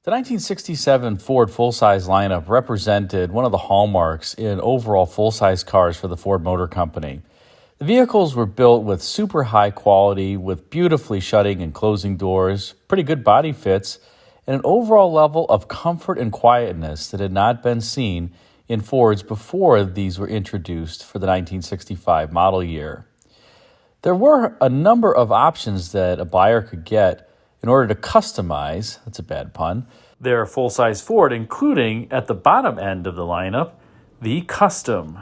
The 1967 Ford full-size lineup represented one of the hallmarks in overall full-size cars for the Ford Motor Company. The vehicles were built with super high quality, with beautifully shutting and closing doors, pretty good body fits, and an overall level of comfort and quietness that had not been seen in Fords before these were introduced for the 1965 model year. There were a number of options that a buyer could get in order to customize, that's a bad pun, their full-size Ford, including, at the bottom end of the lineup, the Custom.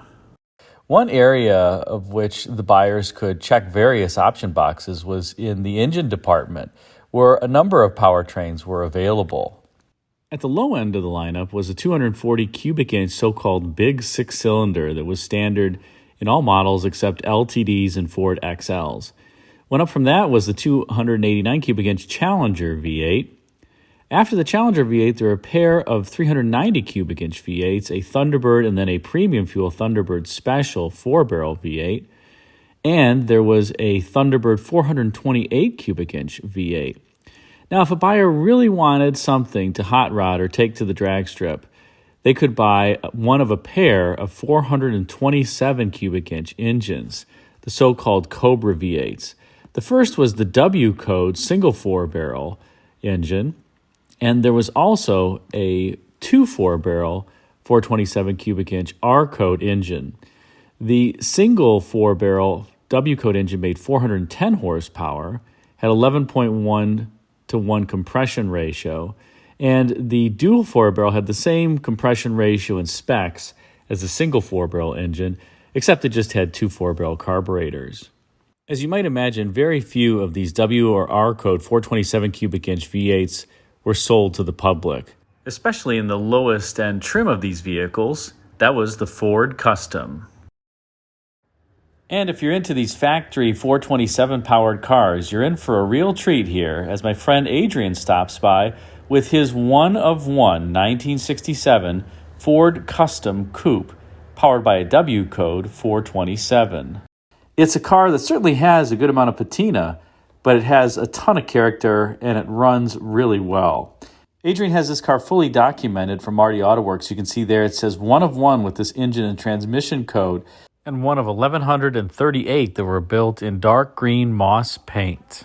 One area of which the buyers could check various option boxes was in the engine department, where a number of powertrains were available. At the low end of the lineup was a 240 cubic inch so-called big six-cylinder that was standard in all models except LTDs and Ford XLs. One up from that was the 289 cubic inch Challenger V8. After the Challenger V8, there were a pair of 390 cubic inch V8s, a Thunderbird and then a premium fuel Thunderbird Special 4-barrel V8. And there was a Thunderbird 428 cubic inch V8. Now, if a buyer really wanted something to hot rod or take to the drag strip, they could buy one of a pair of 427 cubic inch engines, the so-called Cobra V8s. The first was the W code single 4-barrel engine, and there was also a 2 4-barrel 427 cubic inch R code engine. The single 4-barrel W code engine made 410 horsepower, had 11.1 to 1 compression ratio, and the dual 4-barrel had the same compression ratio and specs as the single 4-barrel engine, except it just had 2 4-barrel carburetors. As you might imagine, very few of these W or R code 427 cubic inch V8s were sold to the public, especially in the lowest end trim of these vehicles. That was the Ford Custom. And if you're into these factory 427 powered cars, you're in for a real treat here, as my friend Adrian stops by with his one-of-one 1967 Ford Custom Coupe, powered by a W code 427. It's a car that certainly has a good amount of patina, but it has a ton of character and it runs really well. Adrian has this car fully documented from Marty Autoworks. You can see there it says one of one with this engine and transmission code, and one of 1,138 that were built in dark green moss paint.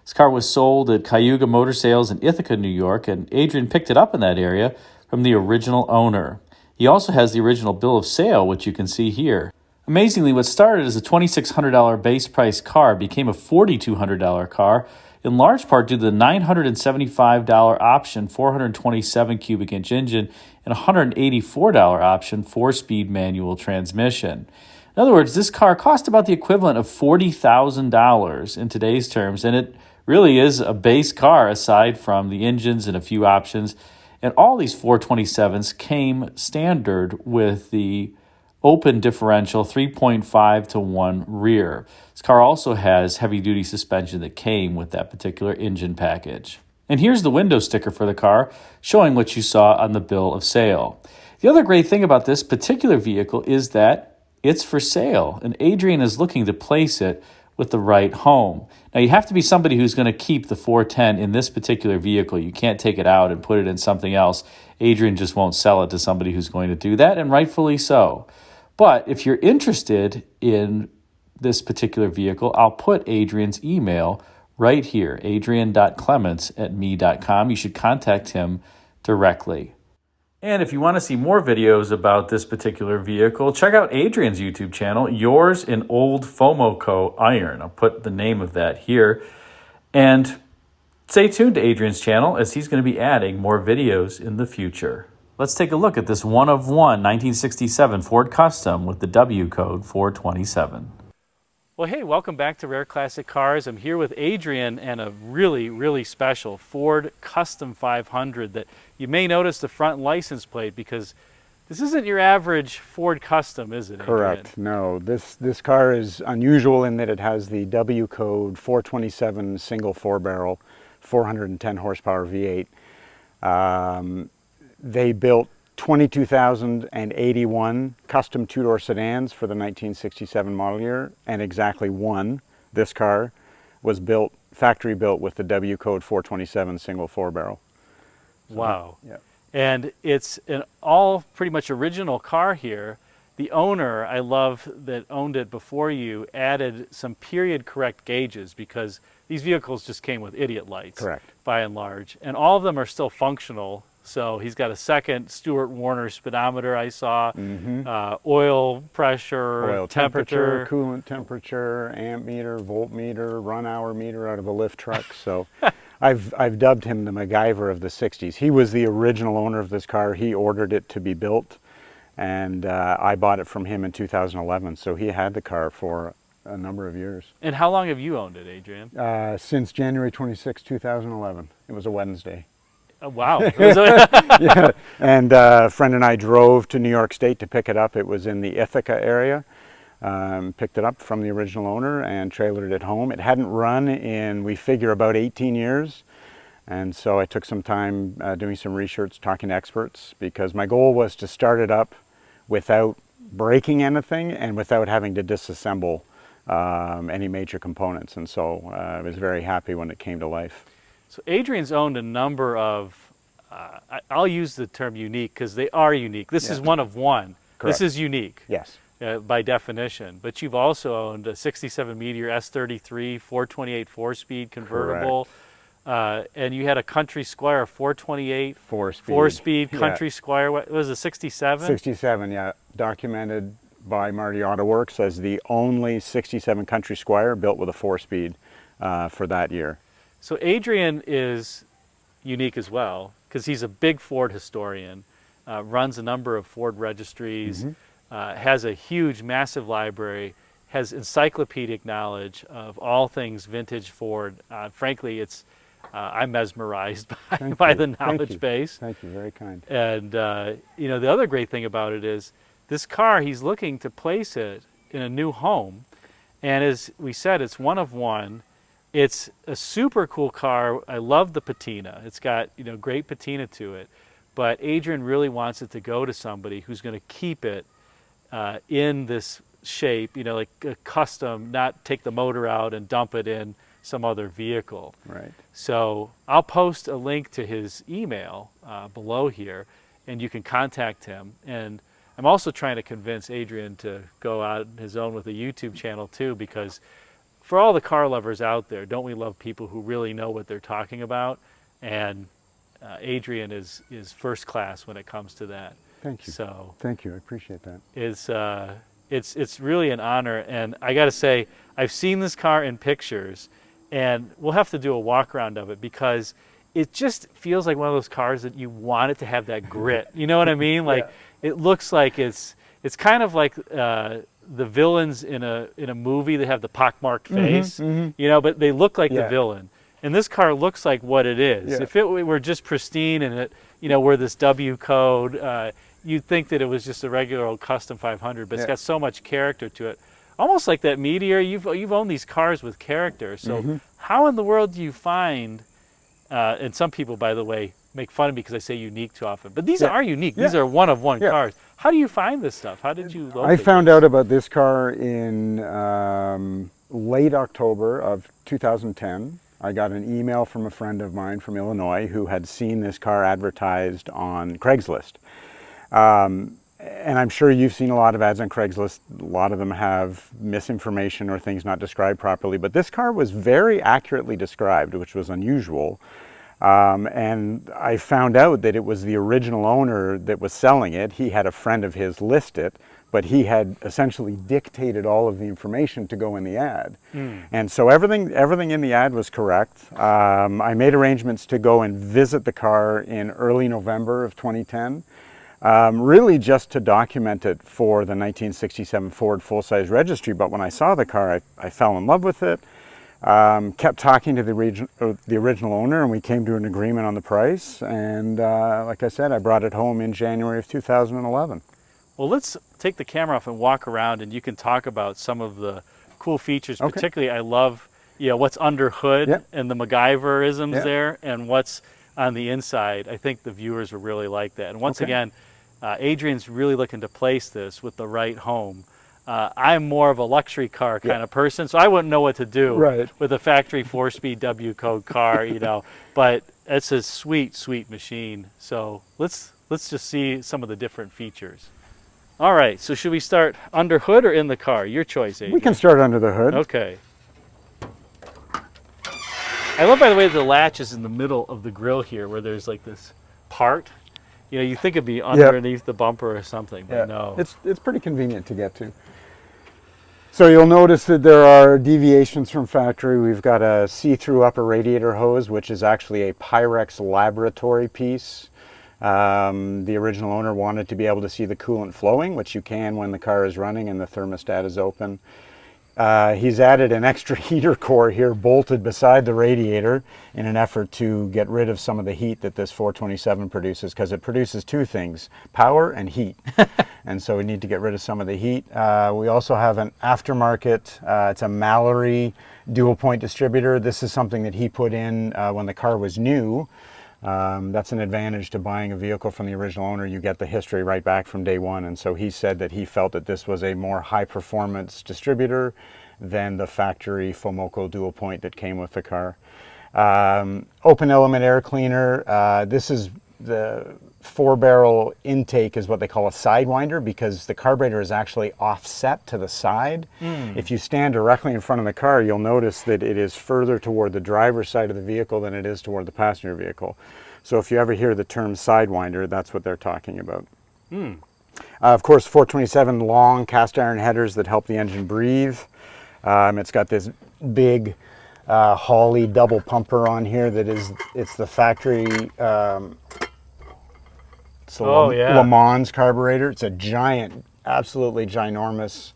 This car was sold at Cayuga Motor Sales in Ithaca, New York, and Adrian picked it up in that area from the original owner. He also has the original bill of sale, which you can see here. Amazingly, what started as a $2,600 base price car became a $4,200 car, in large part due to the $975 option 427 cubic inch engine and $184 option 4-speed manual transmission. In other words, this car cost about the equivalent of $40,000 in today's terms, and it really is a base car aside from the engines and a few options. And all these 427s came standard with the open differential 3.5 to 1 rear. This car also has heavy-duty suspension that came with that particular engine package. And here's the window sticker for the car, showing what you saw on the bill of sale. The other great thing about this particular vehicle is that it's for sale, and Adrian is looking to place it with the right home. Now, you have to be somebody who's going to keep the 410 in this particular vehicle. You can't take it out and put it in something else. Adrian just won't sell it to somebody who's going to do that, and rightfully so. But if you're interested in this particular vehicle, I'll put Adrian's email right here, adrian.clements@me.com. You should contact him directly. And if you want to see more videos about this particular vehicle, check out Adrian's YouTube channel, Yours in Old Fomoco Iron. I'll put the name of that here. And stay tuned to Adrian's channel, as he's going to be adding more videos in the future. Let's take a look at this one-of-one 1967 Ford Custom with the W code 427. Well, hey, welcome back to Rare Classic Cars. I'm here with Adrian and a really, really special Ford Custom 500 that you may notice the front license plate, because this isn't your average Ford Custom, is it, Adrian? Correct. No, this car is unusual in that it has the W code 427 single 4-barrel 410 horsepower V8. They built 22,081 custom two-door sedans for the 1967 model year, and exactly one, this car, was built, factory built with the W code 427 single 4-barrel. So Wow. yeah. And it's an all pretty much original car here. The owner, I love, that owned it before you, added some period correct gauges because these vehicles just came with idiot lights, Correct. by and large. And all of them are still functional. So he's got a second Stewart Warner speedometer I saw, oil pressure, Oil temperature, coolant temperature, amp meter, voltmeter, run hour meter out of a lift truck. So I've dubbed him the MacGyver of the 60s. He was the original owner of this car. He ordered it to be built, and I bought it from him in 2011. So he had the car for a number of years. And how long have you owned it, Adrian? Since January 26, 2011. It was a Wednesday. Wow. Yeah. And a friend and I drove to New York State to pick it up. It was in the Ithaca area. Picked it up from the original owner and trailered it home. It hadn't run in, we figure, about 18 years. And so I took some time doing some research, talking to experts, because my goal was to start it up without breaking anything and without having to disassemble any major components. And so I was very happy when it came to life. So Adrian's owned a number of, I'll use the term unique because they are unique. This is one of one. Correct. This is unique. Yes. By definition. But you've also owned a 67 Meteor S33 428 4-speed convertible. And you had a Country Squire 428 4-speed Country Squire. What was it, 67? 67, yeah. Documented by Marty Auto Works as the only 67 Country Squire built with a 4-speed for that year. So Adrian is unique as well because he's a big Ford historian, runs a number of Ford registries, has a huge, massive library, has encyclopedic knowledge of all things vintage Ford. Frankly, I'm mesmerized by the knowledge base. Thank you, very kind. And you know, the other great thing about it is this car, he's looking to place it in a new home. And as we said, it's one of one. It's a super cool car. I love the patina. It's got, you know, great patina to it. But Adrian really wants it to go to somebody who's going to keep it in this shape, you know, like a custom, not take the motor out and dump it in some other vehicle. Right. So I'll post a link to his email below here, and you can contact him. And I'm also trying to convince Adrian to go out on his own with a YouTube channel too, because for all the car lovers out there, don't we love people who really know what they're talking about? And Adrian is first class when it comes to that. Thank you. So thank you, I appreciate that. It's really an honor, and I got to say, I've seen this car in pictures, and we'll have to do a walk around of it because it just feels like one of those cars that you want it to have that grit. You know what I mean? Like it looks like it's kind of like the villains in a movie that have the pockmarked face, you know, but they look like the villain. And this car looks like what it is. Yeah. If it were just pristine and it, you know, were this W code, you'd think that it was just a regular old custom 500, but it's got so much character to it. Almost like that Meteor. You've owned these cars with character. So how in the world do you find? And some people, by the way, make fun of me because I say unique too often. But these are unique. These are one of one cars. How do you find this stuff? How did you locate I found out about this car in late October of 2010. I got an email from a friend of mine from Illinois who had seen this car advertised on Craigslist. And I'm sure you've seen a lot of ads on Craigslist. A lot of them have misinformation or things not described properly. But this car was very accurately described, which was unusual. And I found out that it was the original owner that was selling it. He had a friend of his list it, but he had essentially dictated all of the information to go in the ad. And so everything in the ad was correct. I made arrangements to go and visit the car in early November of 2010, really just to document it for the 1967 Ford full-size registry. But when I saw the car, I fell in love with it. Kept talking to the original owner, and we came to an agreement on the price. And like I said, I brought it home in January of 2011. Well, let's take the camera off and walk around, and you can talk about some of the cool features. Okay. Particularly, I love, you know, what's under hood and the MacGyver-isms there, and what's on the inside. I think the viewers will really like that. And once again, Adrian's really looking to place this with the right home. I'm more of a luxury car kind of person, so I wouldn't know what to do with a factory 4-speed W code car, you know. But it's a sweet, sweet machine. So let's just see some of the different features. All right, so should we start under hood or in the car? Your choice, AJ. We can start under the hood. Okay. I love, by the way, the latch is in the middle of the grill here, where there's like this part. You know, you think it'd be underneath the bumper or something, but no. It's pretty convenient to get to. So you'll notice that there are deviations from factory. We've got a see-through upper radiator hose, which is actually a Pyrex laboratory piece. The original owner wanted to be able to see the coolant flowing, which you can when the car is running and the thermostat is open. He's added an extra heater core here bolted beside the radiator in an effort to get rid of some of the heat that this 427 produces, because it produces two things, power and heat. And so we need to get rid of some of the heat. We also have an aftermarket, it's a Mallory dual point distributor. This is something that he put in when the car was new. That's an advantage to buying a vehicle from the original owner. You get the history right back from day one. And so he said that he felt that this was a more high performance distributor than the factory Fomoco dual point that came with the car. Open element air cleaner. This is the 4-barrel intake is what they call a sidewinder, because the carburetor is actually offset to the side. If you stand directly in front of the car, you'll notice that it is further toward the driver's side of the vehicle than it is toward the passenger vehicle. So if you ever hear the term sidewinder, that's what they're talking about. Of course, 427 long cast iron headers that help the engine breathe. It's got this big Hawley double pumper on here that it's the factory Le Mans carburetor. It's a giant, absolutely ginormous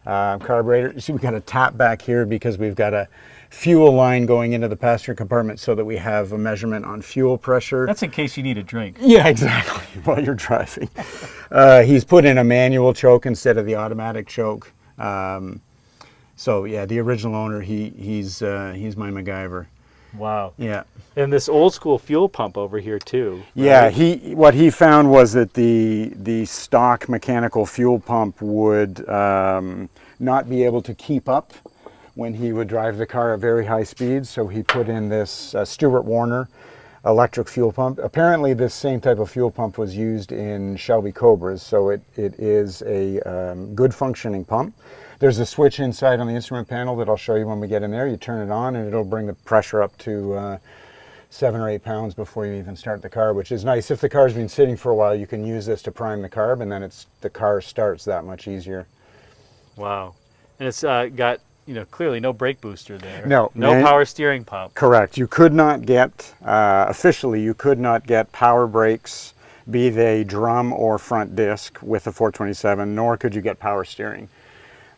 carburetor. You see, we've got a tap back here because we've got a fuel line going into the passenger compartment so that we have a measurement on fuel pressure. That's in case you need a drink. Yeah, exactly, while you're driving. He's put in a manual choke instead of the automatic choke. So yeah, the original owner, he's my MacGyver. Wow. Yeah. And this old school fuel pump over here too. Right? Yeah, what he found was that the stock mechanical fuel pump would not be able to keep up when he would drive the car at very high speeds. So he put in this Stewart Warner electric fuel pump. Apparently this same type of fuel pump was used in Shelby Cobras, so it is a good functioning pump. There's a switch inside on the instrument panel that I'll show you when we get in there. You turn it on and it'll bring the pressure up to 7 or 8 pounds before you even start the car, which is nice. If the car's been sitting for a while, you can use this to prime the carb, and then the car starts that much easier. Wow. And it's got, clearly no brake booster there. No power steering pump. Correct. You could not get, officially, you could not get power brakes, be they drum or front disc, with the 427, nor could you get power steering.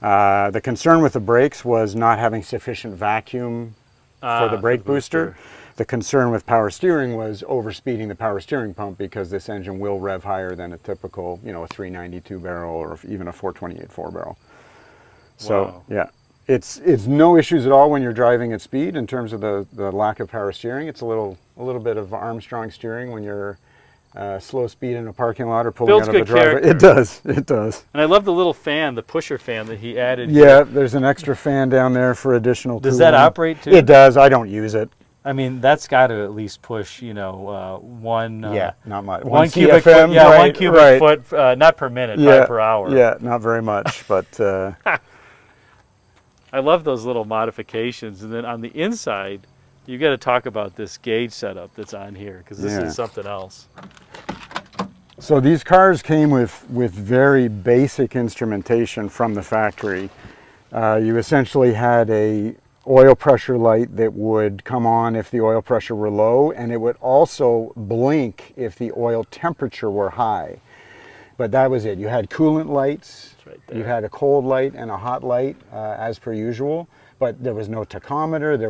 The concern with the brakes was not having sufficient vacuum for the brake booster. The concern with power steering was overspeeding the power steering pump, because this engine will rev higher than a typical, a 392 barrel or even a 428 4-barrel. So yeah, it's no issues at all when you're driving at speed in terms of the lack of power steering. It's a little bit of Armstrong steering when you're slow speed in a parking lot or pulling out of a driveway. It does. And I love the little fan, the pusher fan that he added. Yeah, there's an extra fan down there for additional cooling. Does that operate too? It does. I don't use it. I mean, that's got to at least push, one. Not much. One CFM, cubic foot. Yeah, right, 1 cubic foot, not per minute, but per hour. Yeah, not very much, but. I love those little modifications, and then on the inside, you got to talk about this gauge setup that's on here, because this is something else. So these cars came with very basic instrumentation from the factory. You essentially had a oil pressure light that would come on if the oil pressure were low, and it would also blink if the oil temperature were high. But that was it. You had coolant lights, right there. You had a cold light and a hot light as per usual, but there was no tachometer, there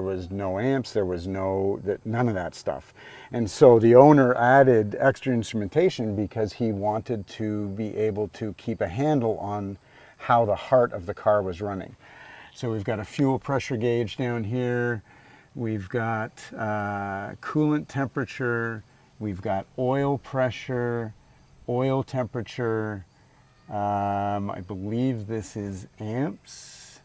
was no amps, there was none of that stuff. And so the owner added extra instrumentation because he wanted to be able to keep a handle on how the heart of the car was running. So we've got a fuel pressure gauge down here, we've got coolant temperature, we've got oil pressure, oil temperature, I believe this is amps.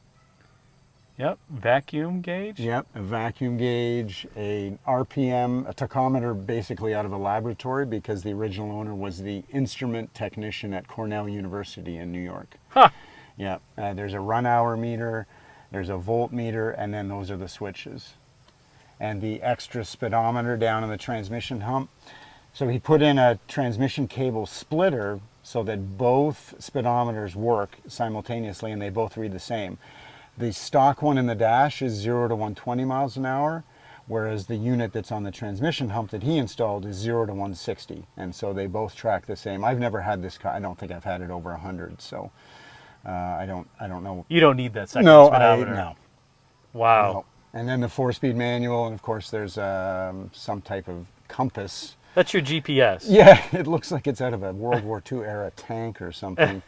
Yep. Vacuum gauge. Yep, a vacuum gauge, a RPM, a tachometer basically out of a laboratory because the original owner was the instrument technician at Cornell University in New York. Huh. Yep, there's a run hour meter, there's a voltmeter, and then those are the switches. And the extra speedometer down in the transmission hump. So he put in a transmission cable splitter so that both speedometers work simultaneously and they both read the same. The stock one in the dash is 0 to 120 miles an hour, whereas the unit that's on the transmission hump that he installed is 0 to 160. And so they both track the same. I've never had this car. I don't think I've had it over 100, so I don't know. You don't need that second No, speedometer. no. Wow. No. And then the 4-speed manual, and of course there's some type of compass. That's your GPS. Yeah, it looks like it's out of a World War II era tank or something,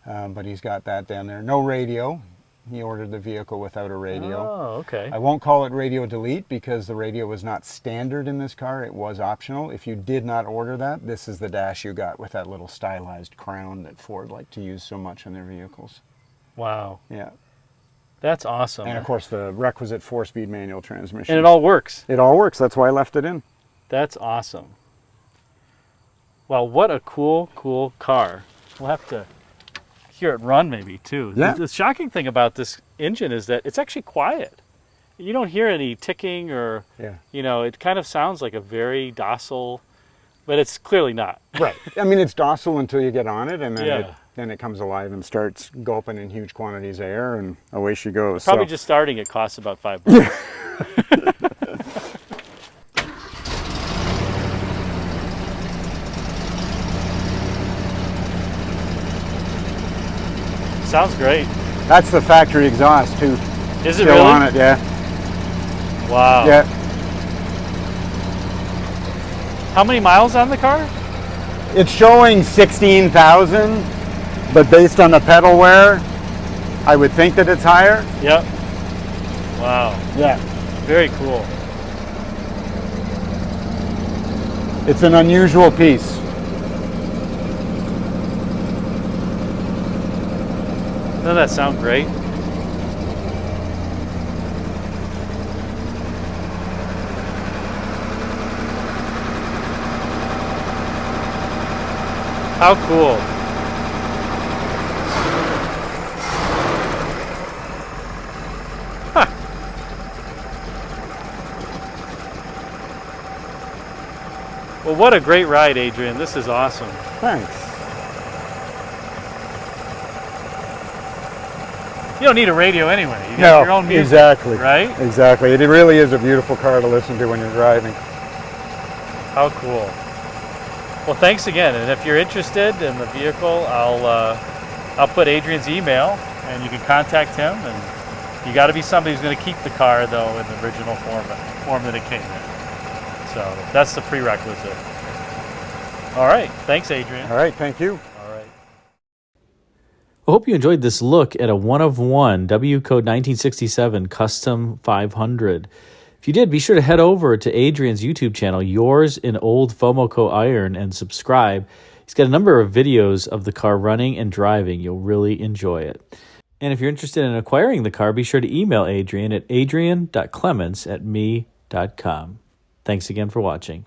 but he's got that down there. No radio. He ordered the vehicle without a radio. Oh, okay. I won't call it radio delete because the radio was not standard in this car. It was optional. If you did not order that, this is the dash you got with that little stylized crown that Ford liked to use so much in their vehicles. Wow. Yeah. That's awesome. And of course the requisite 4-speed manual transmission. And it all works. It all works. That's why I left it in. That's awesome. Well, what a cool, cool car. We'll have to hear it run maybe too. Yeah. The shocking thing about this engine is that it's actually quiet. You don't hear any ticking or, you know, it kind of sounds like a very docile, but it's clearly not. Right. I mean, it's docile until you get on it, and then, Yeah. then it comes alive and starts gulping in huge quantities of air, and away she goes. Probably So- just starting it costs about $5. Sounds great. That's the factory exhaust too. Is it Still really? on it, yeah. Wow. Yeah. How many miles on the car? It's showing 16,000, but based on the pedal wear, I would think that it's higher. Yep. Wow. Yeah. Very cool. It's an unusual piece. Doesn't that sound great? How cool. Huh. Well, what a great ride, Adrian. This is awesome. Thanks. You don't need a radio anyway. You got your own music, exactly. right? Exactly. It really is a beautiful car to listen to when you're driving. How cool. Well, thanks again. And if you're interested in the vehicle, I'll put Adrian's email, and you can contact him. And you got to be somebody who's going to keep the car, though, in the original form that it came in. So that's the prerequisite. All right. Thanks, Adrian. All right. Thank you. All right. I hope you enjoyed this look at a one-of-one W Code 1967 Custom 500. If you did, be sure to head over to Adrian's YouTube channel, Yours in Old Fomoco Iron, and subscribe. He's got a number of videos of the car running and driving. You'll really enjoy it. And if you're interested in acquiring the car, be sure to email Adrian at adrian.clements@me.com. Thanks again for watching.